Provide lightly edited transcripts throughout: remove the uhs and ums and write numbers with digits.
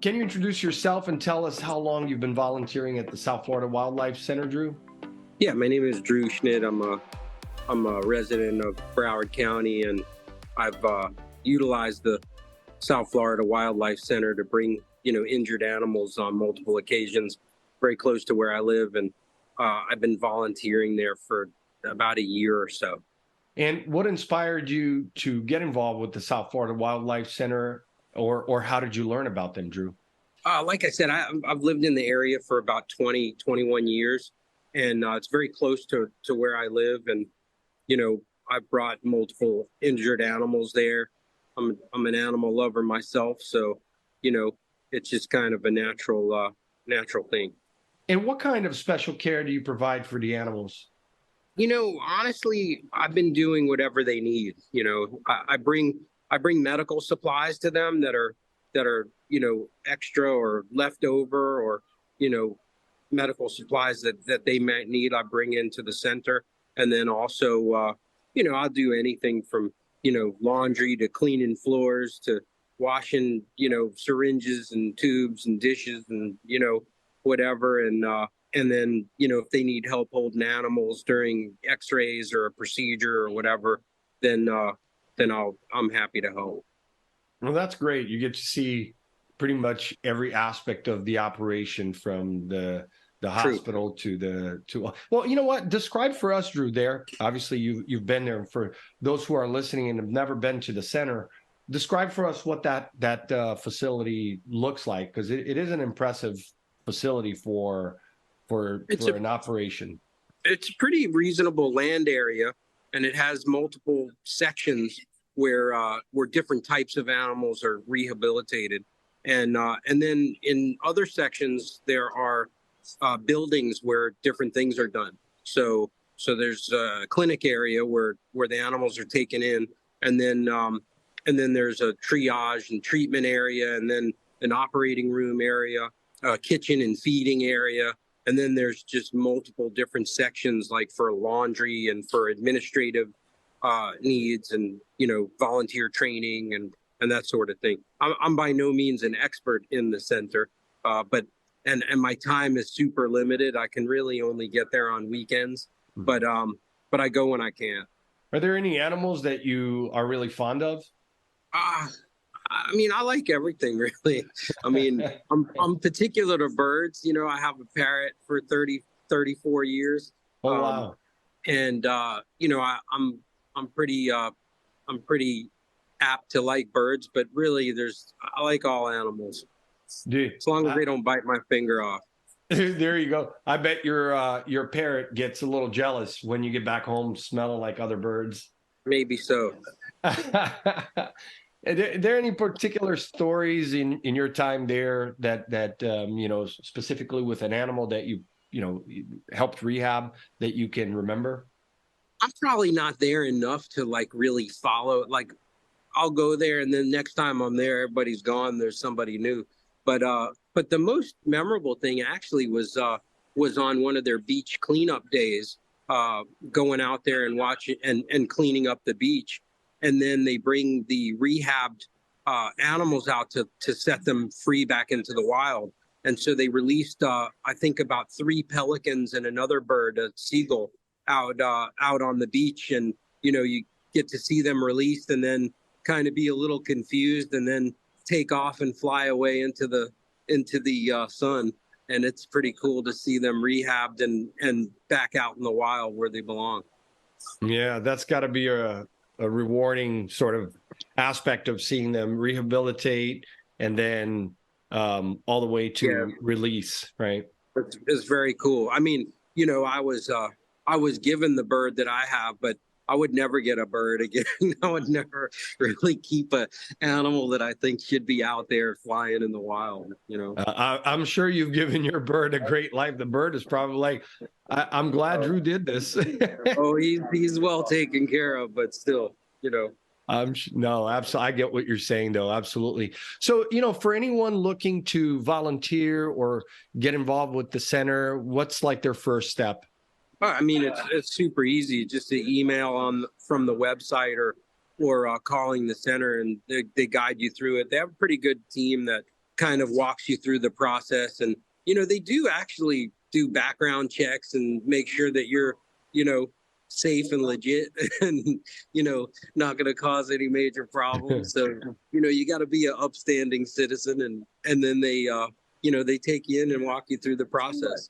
Can you introduce yourself and tell us how long you've been volunteering at the South Florida Wildlife Center, Drew? Yeah, my name is Drew Schnitt. I'm a resident of Broward County, and I've utilized the South Florida Wildlife Center to bring injured animals on multiple occasions, very close to where I live, and I've been volunteering there for about a year or so. And what inspired you to get involved with the South Florida Wildlife Center, or how did you learn about them, Drew? Like I said, I've lived in the area for about 21 years, and it's very close to where I live. And, I've brought multiple injured animals there. I'm an animal lover myself, so, it's just kind of a natural thing. And what kind of special care do you provide for the animals? Honestly, I've been doing whatever they need. I bring medical supplies to them that are extra or leftover, or medical supplies that they might need. I bring into the center, and then also I'll do anything from laundry to cleaning floors to washing syringes and tubes and dishes and whatever. And then, if they need help holding animals during x-rays or a procedure or whatever, then I'm happy to help. Well, that's great. You get to see pretty much every aspect of the operation, from the hospital to well, you know what? Describe for us, Drew, there. Obviously, you've been there. For those who are listening and have never been to the center, describe for us what that facility looks like, because it is an impressive facility for an operation. It's a pretty reasonable land area, and it has multiple sections where different types of animals are rehabilitated, and then in other sections there are buildings where different things are done. So there's a clinic area where the animals are taken in, and then there's a triage and treatment area, and then an operating room area, a kitchen and feeding area. And then there's just multiple different sections, like for laundry and for administrative needs, and volunteer training and that sort of thing. I'm by no means an expert in the center, but my time is super limited. I can really only get there on weekends, but I go when I can. Are there any animals that you are really fond of? I like everything, really. I'm particular to birds. I have a parrot for 34 years. Oh, wow. And I'm pretty apt to like birds, but really I like all animals. Dude, as long as they don't bite my finger off. There you go. I bet your parrot gets a little jealous when you get back home smelling like other birds. Maybe so. Are there any particular stories in your time there that specifically with an animal that you helped rehab that you can remember? I'm probably not there enough to really follow. I'll go there, and then next time I'm there, everybody's gone. There's somebody new. But the most memorable thing actually was on one of their beach cleanup days, going out there and watching and cleaning up the beach. And then they bring the rehabbed animals out to set them free back into the wild. And so they released, I think, about 3 pelicans and another bird, a seagull, out on the beach. And, you get to see them released and then kind of be a little confused and then take off and fly away into the sun. And it's pretty cool to see them rehabbed and back out in the wild where they belong. Yeah, that's got to be a rewarding sort of aspect of seeing them rehabilitate and then all the way to release, right? It's very cool. I was given the bird that I have, but I would never get a bird again. I would never really keep an animal that I think should be out there flying in the wild. I'm sure you've given your bird a great life. The bird is probably like, I'm glad Drew did this. Oh, he's well taken care of, but still, No, absolutely. I get what you're saying, though. Absolutely. So, for anyone looking to volunteer or get involved with the center, what's like their first step? It's super easy. Just to email from the website or calling the center, and they guide you through it. They have a pretty good team that kind of walks you through the process. And, they do actually do background checks and make sure that you're, safe and legit and, not going to cause any major problems. So, you got to be an upstanding citizen, and then they, they take you in and walk you through the process.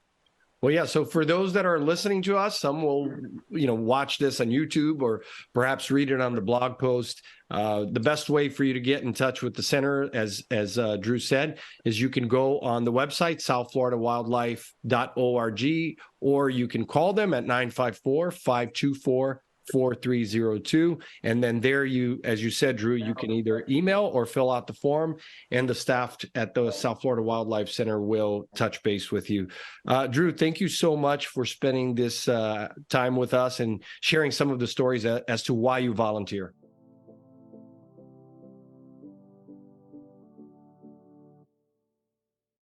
Well, yeah. So for those that are listening to us, some will, watch this on YouTube or perhaps read it on the blog post. The best way for you to get in touch with the center, as Drew said, is you can go on the website, southfloridawildlife.org, or you can call them at 954-524-4302. And then there as you said, Drew, you can either email or fill out the form, and the staff at the South Florida Wildlife Center will touch base with you. Drew, thank you so much for spending this time with us and sharing some of the stories as to why you volunteer.